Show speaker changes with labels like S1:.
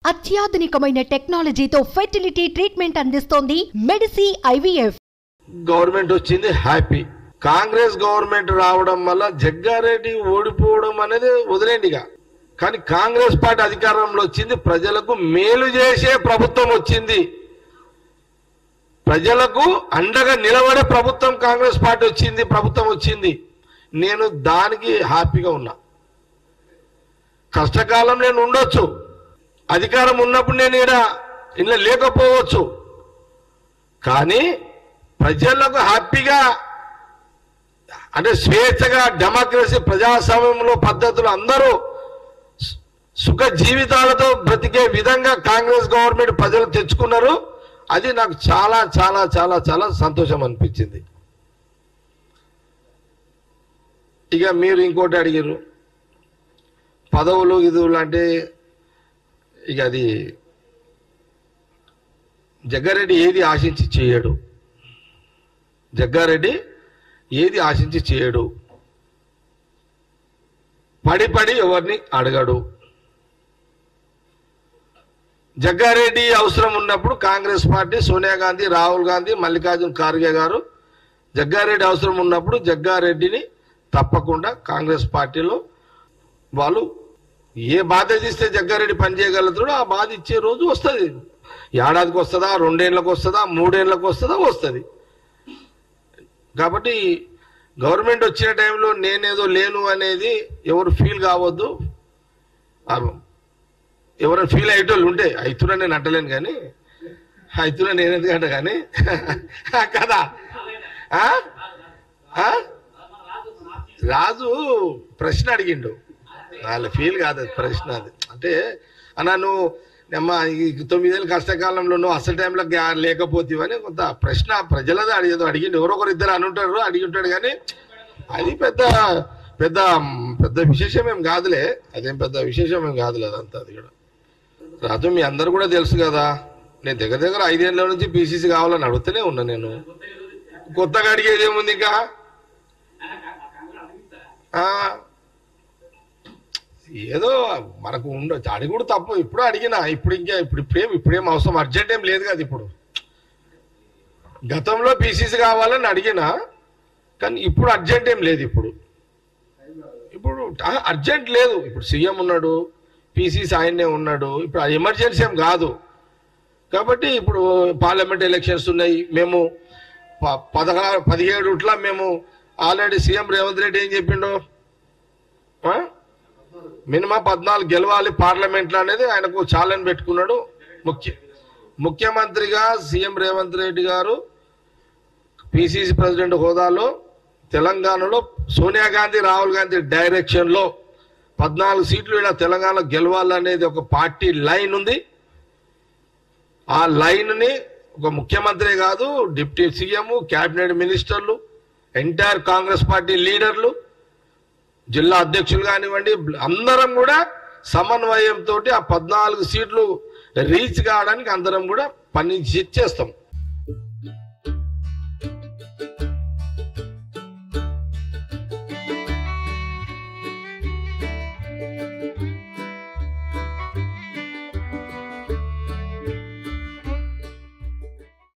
S1: అత్యాధునికమైన టెక్నాలజీతో fertility treatment అందిస్తోంది Medici IVF.
S2: Government వచ్చింది హ్యాపీ. కాంగ్రెస్ గవర్నమెంట్ రావడం వల్ల జగ్గారెడ్డి ఓడిపోవడం అనేది వదిలేండిగా. కానీ కాంగ్రెస్ పార్టీ అధికారంలో వచ్చింది, ప్రజలకు మేలు చేసే ప్రభుత్వం వచ్చింది, ప్రజలకు అండగా నిలబడే ప్రభుత్వం కాంగ్రెస్ పార్టీ వచ్చింది, ప్రభుత్వం వచ్చింది. నేను దానికి హ్యాపీగా ఉన్నా. కష్టకాలం నేను ఉండొచ్చు, అధికారం ఉన్నప్పుడు నేను ఇలా లేకపోవచ్చు, కానీ ప్రజలకు హ్యాపీగా అంటే స్వేచ్ఛగా డెమోక్రసీ ప్రజాస్వామ్యంలో పద్ధతులు అందరూ సుఖ జీవితాలతో బ్రతికే విధంగా కాంగ్రెస్ గవర్నమెంట్ ప్రజలు తెచ్చుకున్నారు. అది నాకు చాలా చాలా చాలా చాలా సంతోషం అనిపించింది. ఇక మీరు ఇంకోటి అడిగారు, పదవులు ఇదులు అంటే ఇక అది జగ్గారెడ్డి ఏది ఆశించి చేయడు. జగ్గారెడ్డి ఏది ఆశించి చేయడు, పడి పడి ఎవరిని అడగడు. జగ్గారెడ్డి అవసరం ఉన్నప్పుడు కాంగ్రెస్ పార్టీ సోనియా గాంధీ, రాహుల్ గాంధీ, మల్లికార్జున ఖార్గే గారు జగ్గారెడ్డి అవసరం ఉన్నప్పుడు జగ్గారెడ్డిని తప్పకుండా కాంగ్రెస్ పార్టీలో వాళ్ళు ఏ బాధ్యత ఇస్తే జగ్గారెడ్డి పనిచేయగలుగుతాడో ఆ బాధ ఇచ్చే రోజు వస్తుంది. ఏడాదికి వస్తుందా, 2 ఏళ్ళకి వస్తుందా, 3 ఏళ్ళకి వస్తుందా, వస్తుంది. కాబట్టి గవర్నమెంట్ వచ్చిన టైంలో నేనేదో లేను అనేది ఎవరు ఫీల్ కావద్దు. ఎవరైనా ఫీల్ అయ్యేటోళ్ళు ఉంటే అవుతున్నా నేను అంటలేను, కానీ అవుతున్నా నేను ఎందుకంట కానీ కదా. రాజు ప్రశ్న అడిగిండు, వాళ్ళ ఫీల్ కాదు అది ప్రశ్న. అది అంటే అన్నా నువ్వు అమ్మా 9 ఏళ్ళ కష్టకాలంలో నువ్వు అసలు టైంలో లేకపోతేవని కొంత ప్రశ్న ప్రజలదే అడిగేదో అడిగిండు. ఎవరొకరు ఇద్దరు అనుంటారు, అడిగి ఉంటాడు, కానీ అది పెద్ద పెద్ద పెద్ద విశేషం ఏం కాదులే. అదేం పెద్ద విశేషం ఏం కాదులే అదంతా. అది కూడా రాజు మీ అందరు కూడా తెలుసు కదా, నేను దగ్గర దగ్గర 5 ఏళ్ళ నుంచి పీసీసీ కావాలని అడుగుతూనే ఉన్నా. నేను కొత్తగా అడిగేది ఏముంది ఇంకా? ఏదో మనకు అడిగి కూడా తప్పు. ఇప్పుడు అడిగినా, ఇప్పుడేం అవసరం, అర్జెంట్ ఏం లేదు కదా. ఇప్పుడు గతంలో పీసీసీ కావాలని అడిగినా, కానీ ఇప్పుడు అర్జెంట్ ఏం లేదు. ఇప్పుడు అర్జెంట్ లేదు. ఇప్పుడు సీఎం ఉన్నాడు, పీసీసీ ఆయన్నే ఉన్నాడు, ఇప్పుడు ఎమర్జెన్సీ ఏం కాదు. కాబట్టి ఇప్పుడు పార్లమెంట్ ఎలక్షన్స్ ఉన్నాయి. మేము 17 మేము ఆల్రెడీ సీఎం రేవంత్ రెడ్డి ఏం చెప్పిండు, మినిమం 14 గెలవాలి పార్లమెంట్లో అనేది ఆయనకు ఛాలెంజ్ పెట్టుకున్నాడు. ముఖ్యమంత్రిగా సీఎం రేవంత్ రెడ్డి గారు పీసీసీ ప్రెసిడెంట్ హోదాలో తెలంగాణలో సోనియా గాంధీ, రాహుల్ గాంధీ డైరెక్షన్లో 14 సీట్లు ఇలా తెలంగాణలో గెలవాలనేది ఒక పార్టీ లైన్ ఉంది. ఆ లైన్ని ఒక ముఖ్యమంత్రి కాదు, డిప్యూటీ సీఎం, క్యాబినెట్ మినిస్టర్లు, ఎంటైర్ కాంగ్రెస్ పార్టీ లీడర్లు, జిల్లా అధ్యక్షులు కానివ్వండి, అందరం కూడా సమన్వయంతో ఆ 14 సీట్లు రీచ్ కావడానికి అందరం కూడా పని చేస్తాం.